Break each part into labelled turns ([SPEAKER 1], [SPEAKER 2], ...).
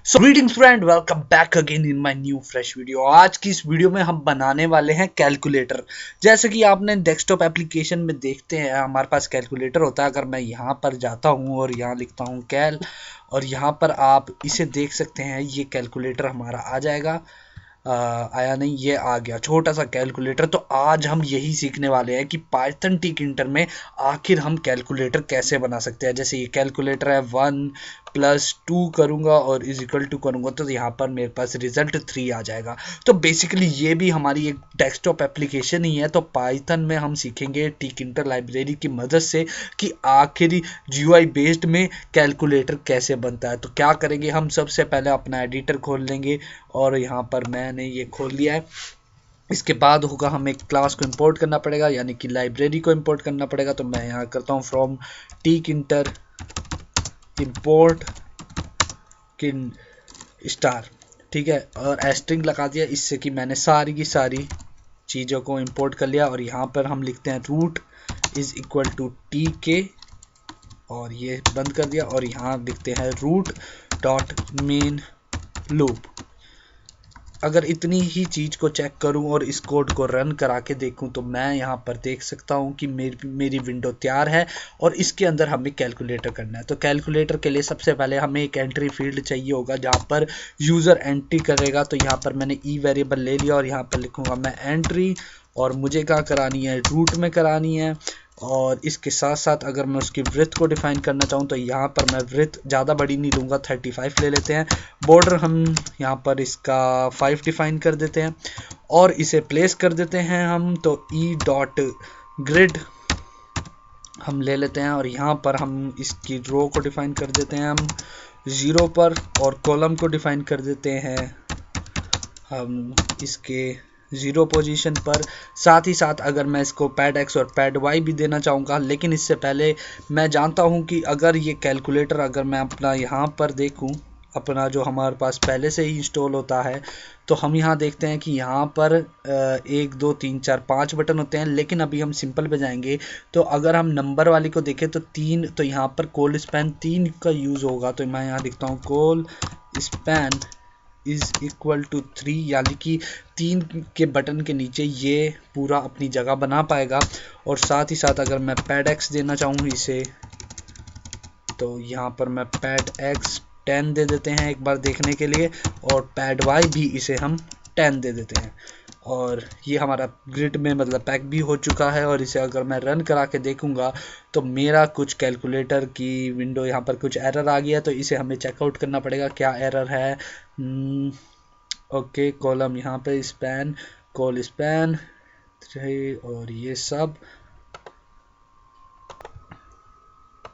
[SPEAKER 1] So greetings friend, welcome back again in my new fresh video. आज की इस video में हम बनाने वाले हैं कैलकुलेटर। जैसे कि आपने डेस्कटॉप एप्लीकेशन में देखते हैं हमारे पास कैलकुलेटर होता है। अगर मैं यहाँ पर जाता हूँ और यहाँ लिखता हूँ कैल और यहाँ पर आप इसे देख सकते हैं, ये कैलकुलेटर हमारा आ जाएगा। आया नहीं, ये आ गया छोटा सा कैलकुलेटर। तो आज हम यही सीखने वाले हैं कि पाइथन टिकिंटर में आखिर हम कैलकुलेटर कैसे बना सकते हैं। जैसे ये कैलकुलेटर है 1+2 करूंगा और इज इक्वल टू करूंगा तो यहाँ पर मेरे पास रिजल्ट 3 आ जाएगा। तो बेसिकली ये भी हमारी एक डेस्कटॉप एप्लीकेशन ही है। तो पाइथन में हम सीखेंगे टिकिंटर लाइब्रेरी की मदद से कि आखिर GUI बेस्ड में कैलकुलेटर कैसे बनता है। तो क्या करेंगे, हम सबसे पहले अपना एडिटर खोल लेंगे और यहाँ पर मैंने ये खोल लिया है। इसके बाद होगा हमें क्लास को इंपोर्ट करना पड़ेगा, यानी कि लाइब्रेरी को इंपोर्ट करना पड़ेगा। तो मैं यहाँ करता हूँ फ्रॉम टिकिंटर इंपोर्ट किन स्टार, ठीक है, और एस्ट्रिंग लगा दिया इससे कि मैंने सारी की सारी चीज़ों को इंपोर्ट कर लिया। और यहाँ पर हम लिखते हैं root is equal to TK और ये बंद कर दिया। और यहाँ लिखते हैं रूट डॉट मेन लूप। अगर इतनी ही चीज़ को चेक करूं और इस कोड को रन करा के देखूं तो मैं यहाँ पर देख सकता हूं कि मेरी विंडो तैयार है और इसके अंदर हमें कैलकुलेटर करना है। तो कैलकुलेटर के लिए सबसे पहले हमें एक एंट्री फील्ड चाहिए होगा जहाँ पर यूज़र एंट्री करेगा। तो यहाँ पर मैंने ई वेरिएबल ले लिया और यहाँ पर लिखूँगा मैं एंट्री, और मुझे क्या करानी है, रूट में करानी है। और इसके साथ साथ अगर मैं उसकी वृत्त को डिफाइन करना चाहूँ तो यहाँ पर मैं वृत्त ज़्यादा बड़ी नहीं लूँगा, 35 ले लेते हैं। बॉर्डर हम यहाँ पर इसका 5 डिफाइन कर देते हैं और इसे प्लेस कर देते हैं हम। तो E.grid हम ले लेते हैं और यहाँ पर हम इसकी रो को डिफाइन कर देते हैं हम 0 पर, और कॉलम को डिफाइन कर देते हैं हम इसके 0 पोजीशन पर। साथ ही साथ अगर मैं इसको पैड X और पैड Y भी देना चाहूँगा, लेकिन इससे पहले मैं जानता हूँ कि अगर ये कैलकुलेटर अगर मैं अपना यहाँ पर देखूँ, अपना जो हमारे पास पहले से ही इंस्टॉल होता है, तो हम यहाँ देखते हैं कि यहाँ पर 1 2 3 4 5 बटन होते हैं। लेकिन अभी हम सिंपल पे जाएंगे तो अगर हम नंबर वाली को देखें तो 3, तो यहाँ पर कोल स्पैन 3 का यूज़ होगा। तो मैं यहाँ लिखता हूँ कोल स्पैन इज इक्वल टू 3, यानी कि 3 के बटन के नीचे ये पूरा अपनी जगह बना पाएगा। और साथ ही साथ अगर मैं पैड X देना चाहूँ इसे, तो यहाँ पर मैं पैड X 10 दे देते हैं एक बार देखने के लिए, और पैड Y भी इसे हम 10 दे देते हैं। और ये हमारा ग्रिड में मतलब पैक भी हो चुका है। और इसे अगर मैं रन करा के देखूंगा तो मेरा कुछ कैलकुलेटर की विंडो यहाँ पर कुछ एरर आ गया। तो इसे हमें चेकआउट करना पड़ेगा क्या एरर है। ओके, कॉलम यहाँ पे स्पैन, कॉल स्पैन और ये सब।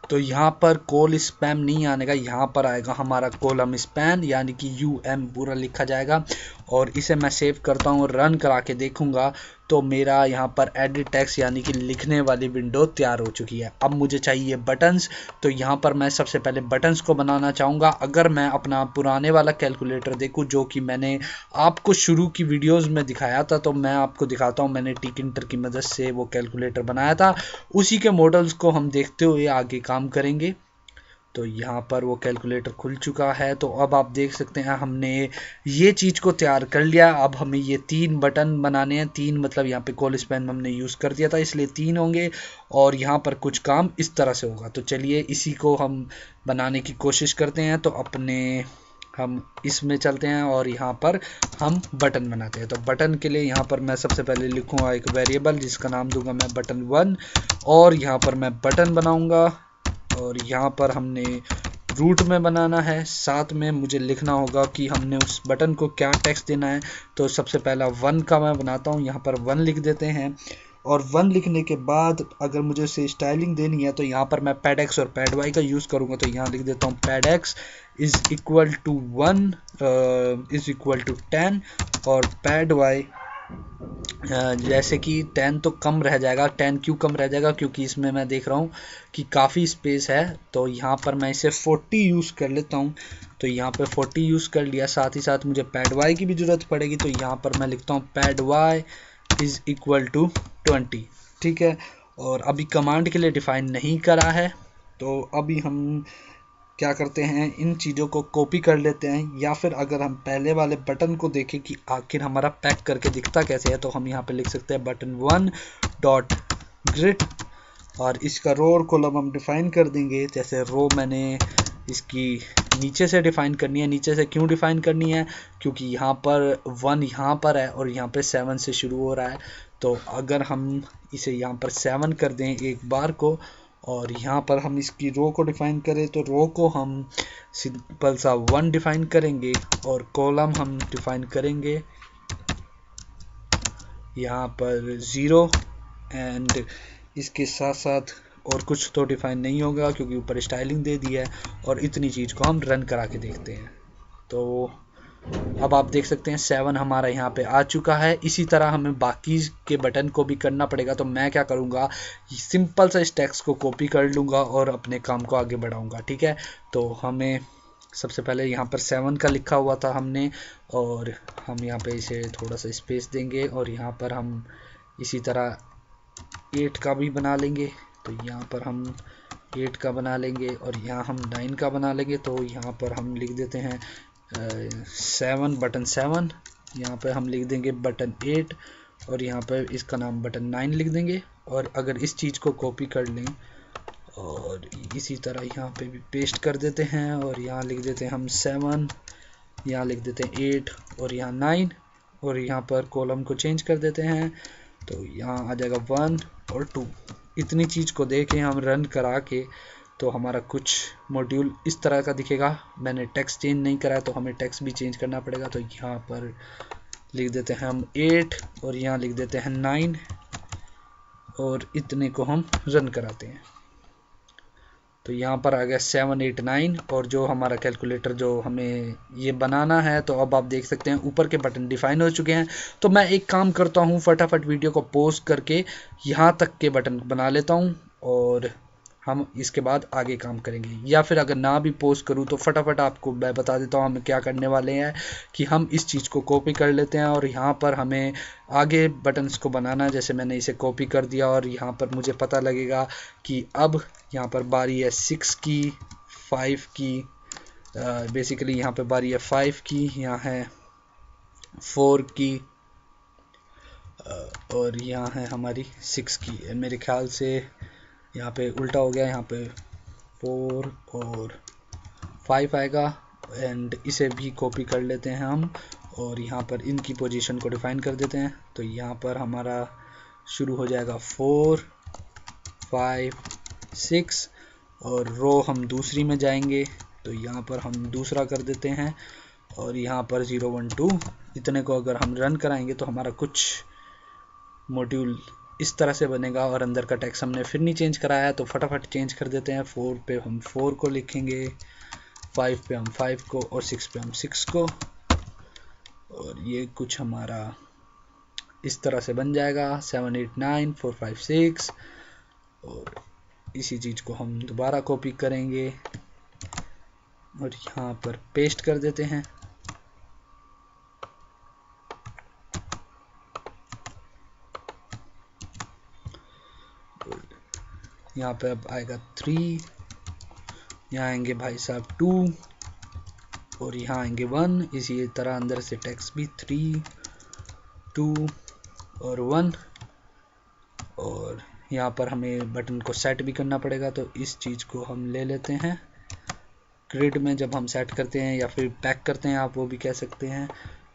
[SPEAKER 1] तो यहाँ पर कॉल स्पैम नहीं आने का, यहाँ पर आएगा हमारा कॉलम स्पैन, यानी कि UM पूरा लिखा जाएगा। और इसे मैं सेव करता हूँ और रन करा के देखूंगा तो मेरा यहाँ पर एडिट टेक्स्ट यानी कि लिखने वाली विंडो तैयार हो चुकी है। अब मुझे चाहिए बटन्स। तो यहाँ पर मैं सबसे पहले बटन्स को बनाना चाहूँगा। अगर मैं अपना पुराने वाला कैलकुलेटर देखूँ जो कि मैंने आपको शुरू की वीडियोज़ में दिखाया था, तो मैं आपको दिखाता हूँ, मैंने टिकिंटर की मदद से वो कैलकुलेटर बनाया था। उसी के मॉडल्स को हम देखते हुए आगे काम करेंगे। तो यहाँ पर वो कैलकुलेटर खुल चुका है। तो अब आप देख सकते हैं हमने ये चीज़ को तैयार कर लिया। अब हमें ये 3 बटन बनाने हैं। 3 मतलब यहाँ पे कॉल स्पैन हमने यूज़ कर दिया था इसलिए 3 होंगे, और यहाँ पर कुछ काम इस तरह से होगा। तो चलिए इसी को हम बनाने की कोशिश करते हैं। तो हम इसमें चलते हैं और यहाँ पर हम बटन बनाते हैं। तो बटन के लिए यहाँ पर मैं सबसे पहले लिखूँगा एक वेरिएबल जिसका नाम दूंगा मैं button1, और यहाँ पर मैं बटन बनाऊँगा। और यहाँ पर हमने रूट में बनाना है। साथ में मुझे लिखना होगा कि हमने उस बटन को क्या टेक्स्ट देना है। तो सबसे पहला 1 का मैं बनाता हूँ, यहाँ पर 1 लिख देते हैं। और 1 लिखने के बाद अगर मुझे उसे स्टाइलिंग देनी है तो यहाँ पर मैं पैड X और पैड Y का यूज़ करूँगा। तो यहाँ लिख देता हूँ pad X is equal to 1 is equal to 10, और पैड Y जैसे कि 10 तो कम रह जाएगा। 10 क्यों कम रह जाएगा, क्योंकि इसमें मैं देख रहा हूँ कि काफ़ी स्पेस है। तो यहाँ पर मैं इसे 40 यूज़ कर लेता हूँ। तो यहाँ पे 40 यूज़ कर लिया। साथ ही साथ मुझे पैड Y की भी ज़रूरत पड़ेगी। तो यहाँ पर मैं लिखता हूँ pad Y is equal to 20, ठीक है। और अभी कमांड के लिए डिफ़ाइन नहीं करा है। तो अभी हम क्या करते हैं, इन चीज़ों को कॉपी कर लेते हैं, या फिर अगर हम पहले वाले बटन को देखें कि आखिर हमारा पैक करके दिखता कैसे है, तो हम यहाँ पे लिख सकते हैं बटन 1 डॉट ग्रिड, और इसका रो और कॉलम हम डिफाइन कर देंगे। जैसे रो मैंने इसकी नीचे से डिफाइन करनी है। नीचे से क्यों डिफाइन करनी है, क्योंकि यहाँ पर 1 यहाँ पर है और यहाँ पे 7 से शुरू हो रहा है। तो अगर हम इसे यहाँ पर 7 कर दें एक बार को, और यहाँ पर हम इसकी रो को डिफाइन करें, तो रो को हम सिंपल सा 1 डिफाइन करेंगे और कॉलम हम डिफाइन करेंगे यहाँ पर 0, एंड इसके साथ साथ और कुछ तो डिफाइन नहीं होगा क्योंकि ऊपर स्टाइलिंग दे दी है। और इतनी चीज़ को हम रन करा के देखते हैं। तो अब आप देख सकते हैं 7 हमारा यहाँ पे आ चुका है। इसी तरह हमें बाकी के बटन को भी करना पड़ेगा। तो मैं क्या करूँगा, सिंपल सा इस टेक्स्ट को कॉपी कर लूँगा और अपने काम को आगे बढ़ाऊँगा। ठीक है, तो हमें सबसे पहले यहाँ पर 7 का लिखा हुआ था हमने, और हम यहाँ पे इसे थोड़ा सा स्पेस देंगे, और यहाँ पर हम इसी तरह 8 का भी बना लेंगे। तो यहाँ पर हम 8 का बना लेंगे, और यहाँ हम 9 का बना लेंगे। तो यहाँ पर हम लिख देते हैं 7 बटन 7, यहाँ पर हम लिख देंगे बटन 8, और यहाँ पर इसका नाम बटन 9 लिख देंगे। और अगर इस चीज़ को कॉपी कर लें और इसी तरह यहाँ पे भी पेस्ट कर देते हैं, और यहाँ लिख देते हैं हम 7, यहाँ लिख देते हैं 8 और यहाँ 9, और यहाँ पर कॉलम को चेंज कर देते हैं। तो यहाँ आ जाएगा 1 और 2। इतनी चीज़ को देखें हम रन करा के, तो हमारा कुछ मॉड्यूल इस तरह का दिखेगा। मैंने टेक्स्ट चेंज नहीं करा है, तो हमें टेक्स्ट भी चेंज करना पड़ेगा। तो यहाँ पर लिख देते हैं हम 8 और यहाँ लिख देते हैं 9, और इतने को हम रन कराते हैं। तो यहाँ पर आ गया 7 8 9, और जो हमारा कैलकुलेटर जो हमें ये बनाना है, तो अब आप देख सकते हैं ऊपर के बटन डिफाइन हो चुके हैं। तो मैं एक काम करता हूँ, फटाफट वीडियो को पॉज करके यहाँ तक के बटन बना लेता हूँ, और हम इसके बाद आगे काम करेंगे। या फिर अगर ना भी पोस्ट करूँ तो फटाफट आपको मैं बता देता हूँ हम क्या करने वाले हैं, कि हम इस चीज़ को कॉपी कर लेते हैं, और यहाँ पर हमें आगे बटन्स को बनाना है। जैसे मैंने इसे कॉपी कर दिया, और यहाँ पर मुझे पता लगेगा कि अब यहाँ पर बारी है 6 की, 5 की, बेसिकली यहाँ पर बारी है 5 की, यहाँ है 4 की, और यहाँ है हमारी 6 की। मेरे ख्याल से यहाँ पे उल्टा हो गया, यहाँ पे 4 और 5 आएगा, एंड इसे भी कॉपी कर लेते हैं हम, और यहाँ पर इनकी पोजीशन को डिफाइन कर देते हैं। तो यहाँ पर हमारा शुरू हो जाएगा 4 5 6, और रो हम दूसरी में जाएंगे। तो यहाँ पर हम दूसरा कर देते हैं, और यहाँ पर 0 1 2 इतने को अगर हम रन कराएंगे तो हमारा कुछ मॉड्यूल इस तरह से बनेगा। और अंदर का टेक्स्ट हमने फिर नहीं चेंज कराया, तो फटाफट चेंज कर देते हैं। 4 पे हम 4 को लिखेंगे, 5 पे हम 5 को, और 6 पे हम 6 को, और ये कुछ हमारा इस तरह से बन जाएगा 7 8 9 4 5 6। और इसी चीज़ को हम दोबारा कॉपी करेंगे और यहाँ पर पेस्ट कर देते हैं। यहाँ पे अब आएगा 3, यहाँ आएंगे भाई साहब 2, और यहाँ आएंगे 1। इसी तरह अंदर से टेक्स्ट भी 3 2 और 1, और यहाँ पर हमें बटन को सेट भी करना पड़ेगा। तो इस चीज़ को हम ले लेते हैं ग्रिड में, जब हम सेट करते हैं या फिर पैक करते हैं आप वो भी कह सकते हैं।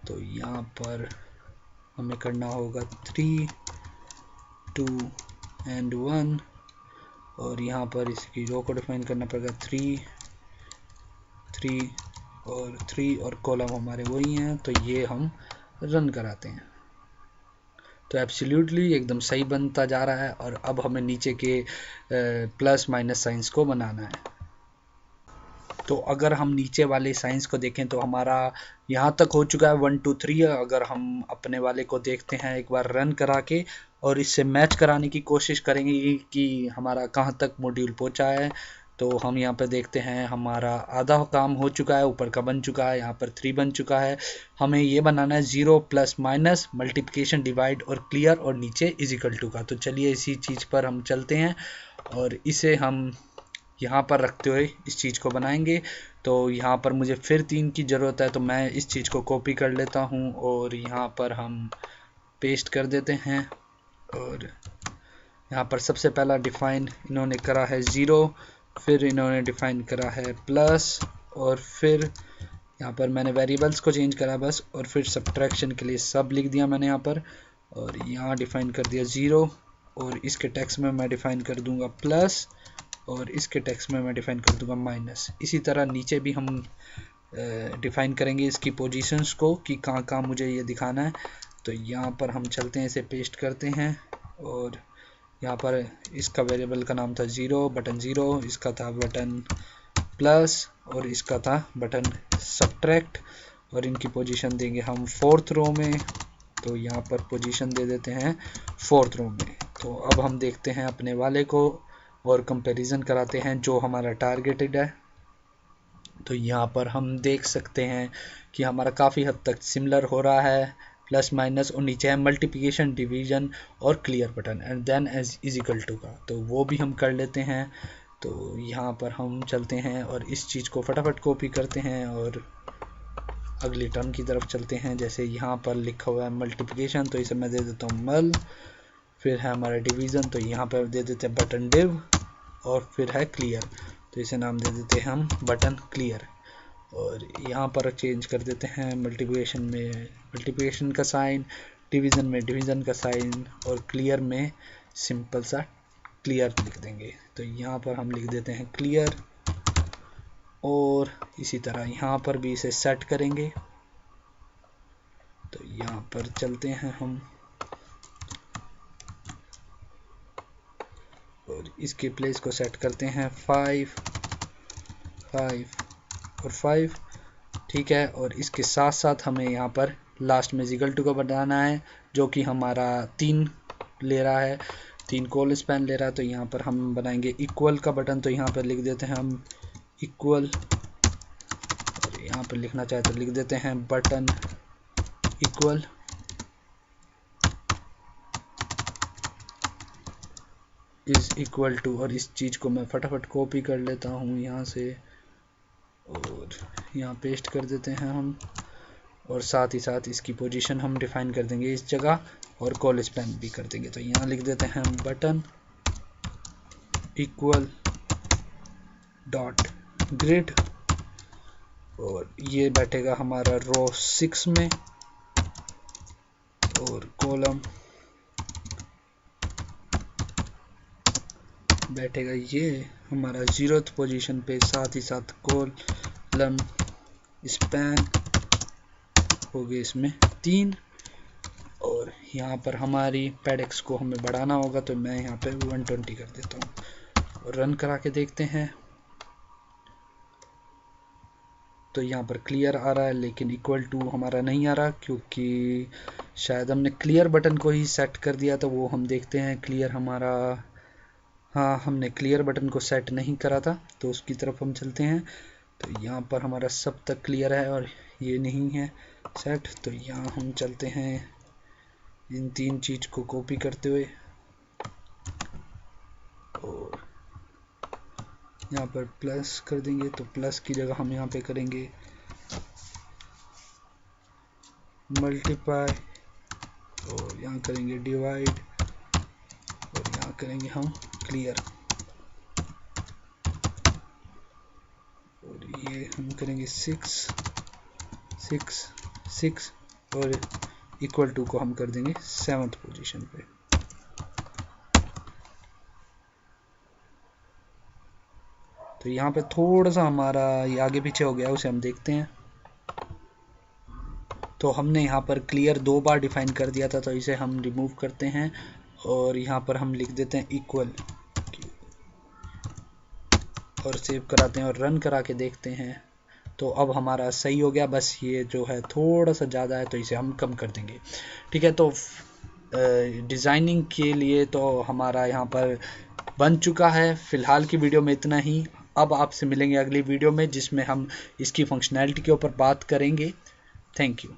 [SPEAKER 1] तो यहाँ पर हमें करना होगा 3 2 एंड 1, और यहाँ पर इसकी रो को डिफाइन करना पड़ेगा 3 3 और 3, और कॉलम हमारे वही हैं। तो ये हम रन कराते हैं, तो एब्सोल्युटली एकदम सही बनता जा रहा है। और अब हमें नीचे के प्लस माइनस साइंस को बनाना है। तो अगर हम नीचे वाले साइंस को देखें तो हमारा यहाँ तक हो चुका है 1 2 3। अगर हम अपने वाले को देखते हैं एक बार रन करा के, और इससे मैच कराने की कोशिश करेंगे कि हमारा कहाँ तक मॉड्यूल पहुँचा है। तो हम यहाँ पे देखते हैं हमारा आधा काम हो चुका है, ऊपर का बन चुका है, यहाँ पर 3 बन चुका है। हमें ये बनाना है 0 प्लस माइनस मल्टीप्लिकेशन डिवाइड और क्लियर, और नीचे इज इक्वल टू का। तो चलिए इसी चीज़ पर हम चलते हैं, और इसे हम यहाँ पर रखते हुए इस चीज़ को बनाएंगे। तो यहाँ पर मुझे फिर 3 की ज़रूरत है, तो मैं इस चीज़ को कॉपी कर लेता हूँ और यहाँ पर हम पेस्ट कर देते हैं। और यहाँ पर सबसे पहला डिफ़ाइन इन्होंने करा है 0, फिर इन्होंने डिफ़ाइन करा है प्लस, और फिर यहाँ पर मैंने वेरिएबल्स को चेंज करा बस, और फिर सब्ट्रैक्शन के लिए सब लिख दिया मैंने यहाँ पर, और यहाँ डिफ़ाइन कर दिया 0, और इसके टेक्स्ट में मैं डिफ़ाइन कर दूंगा प्लस, और इसके टेक्स्ट में मैं डिफ़ाइन कर दूंगा माइनस। इसी तरह नीचे भी हम डिफ़ाइन करेंगे इसकी पोजीशंस को कि कहाँ कहाँ मुझे ये दिखाना है। तो यहाँ पर हम चलते हैं, इसे पेस्ट करते हैं, और यहाँ पर इसका वेरिएबल का नाम था 0, बटन 0, इसका था बटन प्लस, और इसका था बटन सब्ट्रैक्ट, और इनकी पोजीशन देंगे हम 4th रो में। तो यहाँ पर पोजीशन दे देते हैं 4th रो में। तो अब हम देखते हैं अपने वाले को और कंपैरिजन कराते हैं जो हमारा टारगेटेड है। तो यहाँ पर हम देख सकते हैं कि हमारा काफ़ी हद तक सिमिलर हो रहा है, प्लस माइनस, और नीचे है मल्टीप्लिकेशन, डिवीजन और clear button, and then edge is equal to का, तो वो भी हम कर लेते हैं। तो यहाँ पर हम चलते हैं और इस चीज़ को फटाफट कॉपी करते हैं और अगली टर्म की तरफ चलते हैं। जैसे यहाँ पर लिखा हुआ है मल्टीप्लिकेशन, तो इसे मैं दे देता हूँ मल, फिर है हमारा डिवीज़न, तो यहाँ पर दे देते हैं बटन डिव, और फिर है क्लियर, तो इसे नाम दे देते हैं हम बटन क्लियर। और यहाँ पर चेंज कर देते हैं मल्टीप्लिकेशन में मल्टीप्लिकेशन का साइन, डिवीज़न में डिवीज़न का साइन, और क्लियर में सिंपल सा क्लियर लिख देंगे। तो यहाँ पर हम लिख देते हैं क्लियर, और इसी तरह यहाँ पर भी इसे सेट करेंगे। तो यहाँ पर चलते हैं हम और इसके प्लेस को सेट करते हैं 5, 5 और 5, ठीक है। और इसके साथ साथ हमें यहाँ पर लास्ट में इक्वल टू का बनाना है, जो कि हमारा 3 ले रहा है, 3 कॉल स्पैन ले रहा है। तो यहाँ पर हम बनाएंगे इक्वल का बटन, तो यहाँ पर लिख देते हैं हम इक्वल, और यहाँ पर लिखना चाहे तो लिख देते हैं button equal, is equal to, और इस चीज़ को मैं फटाफट कॉपी कर लेता हूँ यहाँ से और यहाँ पेस्ट कर देते हैं हम, और साथ ही साथ इसकी पोजीशन हम डिफाइन कर देंगे इस जगह, और कॉल स्पैन भी कर देंगे। तो यहाँ लिख देते हैं हम बटन इक्वल डॉट ग्रिड, और ये बैठेगा हमारा रो 6 में, और कॉलम बैठेगा ये हमारा 0th पोजीशन पे, साथ ही साथ कॉलम स्पैन हो गए इसमें 3। और यहाँ पर हमारी पेडेक्स को हमें बढ़ाना होगा, तो मैं यहाँ पे 120 कर देता हूँ और रन करा के देखते हैं। तो यहाँ पर क्लियर आ रहा है, लेकिन इक्वल टू हमारा नहीं आ रहा, क्योंकि शायद हमने क्लियर बटन को ही सेट कर दिया। तो वो हम देखते हैं क्लियर हमारा, हाँ हमने क्लियर बटन को सेट नहीं करा था, तो उसकी तरफ हम चलते हैं। तो यहाँ पर हमारा सब तक क्लियर है और ये नहीं है सेट। तो यहाँ हम चलते हैं इन 3 चीज़ को कॉपी करते हुए, और यहाँ पर प्लस कर देंगे। तो प्लस की जगह हम यहाँ पे करेंगे मल्टीप्लाई, और यहाँ करेंगे डिवाइड, और यहाँ करेंगे हम क्लियर, और ये हम करेंगे 6 6 6, और इक्वल टू को हम कर देंगे 7th पोजीशन पे। तो यहाँ पे थोड़ा सा हमारा ये आगे पीछे हो गया, उसे हम देखते हैं। तो हमने यहाँ पर क्लियर 2 बार डिफाइन कर दिया था, तो इसे हम रिमूव करते हैं और यहाँ पर हम लिख देते हैं इक्वल, और सेव कराते हैं और रन करा के देखते हैं। तो अब हमारा सही हो गया, बस ये जो है थोड़ा सा ज़्यादा है, तो इसे हम कम कर देंगे, ठीक है। तो डिज़ाइनिंग के लिए तो हमारा यहाँ पर बन चुका है। फ़िलहाल की वीडियो में इतना ही। अब आपसे मिलेंगे अगली वीडियो में, जिसमें हम इसकी फंक्शनैलिटी के ऊपर बात करेंगे। Thank you.